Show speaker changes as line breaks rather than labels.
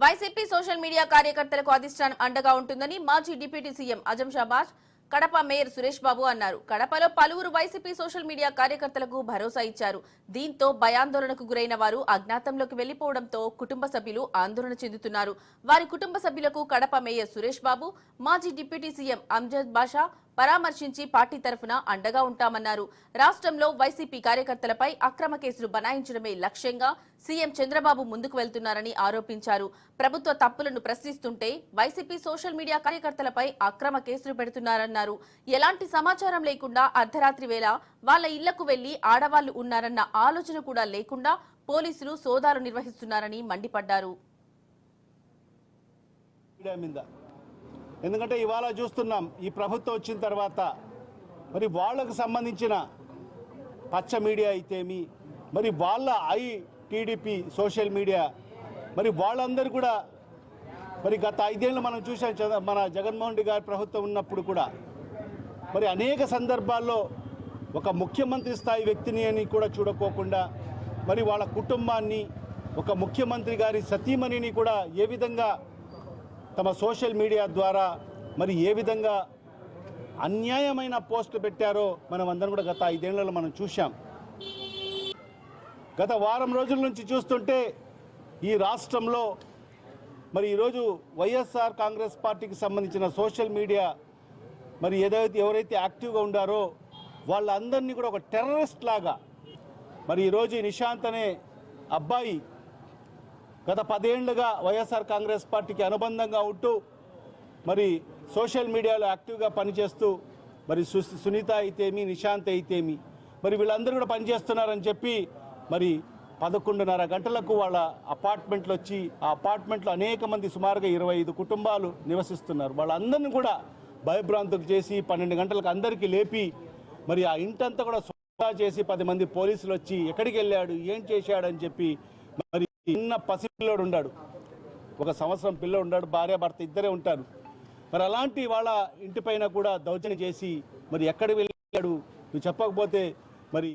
YCP social media కార్యకర్తలకు అధిష్టానం అండగా ఉంటుందని మాజీ deputy CM Azam Shabaz, Kadapa mayor Suresh Babu అన్నారు. కడపలో పలువురు వైసీపీ సోషల్ మీడియా కార్యకర్తలకు భరోసా ఇచ్చారు. దీంతో భయాందోళనకు గురైన వారు అజ్ఞాతంలోకి వెళ్లిపోవడంతో కుటుంబ సభ్యులు ఆందోళన చెందుతున్నారు. వారి కుటుంబ సభ్యులకు కడప మేయర్ సురేష్ బాబు, మాజీ డిప్యూటీ సీఎం అంజద్ బాషా పరామర్శించి పార్టీ తరఫున అండగా ఉంటామన్నారు. రాష్ట్రంలో వైసీపీ కార్యకర్తలపై అక్రమ కేసులు బనాయించడమే లక్ష్యంగా సీఎం చంద్రబాబు ముందుకు వెళ్తున్నారని ఆరోపించారు. ప్రభుత్వ తప్పులను ప్రశ్నిస్తుంటే వైసీపీ సోషల్ మీడియా కార్యకర్తలపై అక్రమ కేసులు పెడుతున్నారన్నారు. ఎలాంటి సమాచారం లేకుండా అర్ధరాత్రి వేళ వాళ్ల ఇళ్లకు వెళ్లి ఆడవాళ్లు ఉన్నారన్న ఆలోచన కూడా లేకుండా పోలీసులు సోదాలు నిర్వహిస్తున్నారని మండిపడ్డారు.
ఎందుకంటే ఇవాళ చూస్తున్నాం, ఈ ప్రభుత్వం వచ్చిన తర్వాత మరి వాళ్లకు సంబంధించిన పచ్చ మీడియా అయితేమి, మరి వాళ్ళ టీడీపీ సోషల్ మీడియా, మరి వాళ్ళందరూ కూడా మరి గత 5 ఏళ్ళు మనం చూసాం. మన జగన్మోహన్ రెడ్డి గారి ప్రభుత్వం ఉన్నప్పుడు కూడా మరి అనేక సందర్భాల్లో ఒక ముఖ్యమంత్రి స్థాయి వ్యక్తిని అని కూడా చూడకోకుండా మరి వాళ్ళ కుటుంబాన్ని, ఒక ముఖ్యమంత్రి గారి సతీమణిని కూడా ఏ విధంగా తమ సోషల్ మీడియా ద్వారా మరి ఏ విధంగా అన్యాయమైన పోస్టులు పెట్టారో మనం అందరం కూడా గత 5 ఏళ్లలో మనం చూశాం. గత వారం రోజుల నుంచి చూస్తుంటే ఈ రాష్ట్రంలో మరి ఈరోజు వైఎస్ఆర్ కాంగ్రెస్ పార్టీకి సంబంధించిన సోషల్ మీడియా మరి ఎవరైతే యాక్టివ్గా ఉండారో వాళ్ళందరినీ కూడా ఒక టెర్రరిస్ట్ లాగా మరి ఈరోజు నిశాంత్ అనే అబ్బాయి గత 10 ఏళ్లుగా వైఎస్ఆర్ కాంగ్రెస్ పార్టీకి అనుబంధంగా ఉంటూ మరి సోషల్ మీడియాలో యాక్టివ్గా పనిచేస్తూ మరి సునీత అయితేమి, నిశాంత్ అయితేమి మరి వీళ్ళందరూ కూడా పనిచేస్తున్నారని చెప్పి మరి 11:30 గంటలకు వాళ్ళ అపార్ట్మెంట్లు వచ్చి ఆ అపార్ట్మెంట్లో అనేక మంది సుమారుగా 25 కుటుంబాలు నివసిస్తున్నారు. వాళ్ళందరినీ కూడా భయభ్రాంతులు చేసి 12 గంటలకు అందరికీ లేపి మరి ఆ ఇంటంతా కూడా సోదా చేసి 10 మంది పోలీసులు వచ్చి ఎక్కడికి వెళ్ళాడు, ఏం చేశాడని చెప్పి మరి చిన్న పసిపిల్లోడు ఉన్నాడు, 1 సంవత్సరం పిల్లోడు ఉన్నాడు, భార్య భర్త ఇద్దరే ఉంటారు. మరి అలాంటి వాళ్ళ ఇంటిపైన కూడా దౌర్జన్యం చేసి మరి ఎక్కడికి వెళ్ళాడు నువ్వు చెప్పకపోతే మరి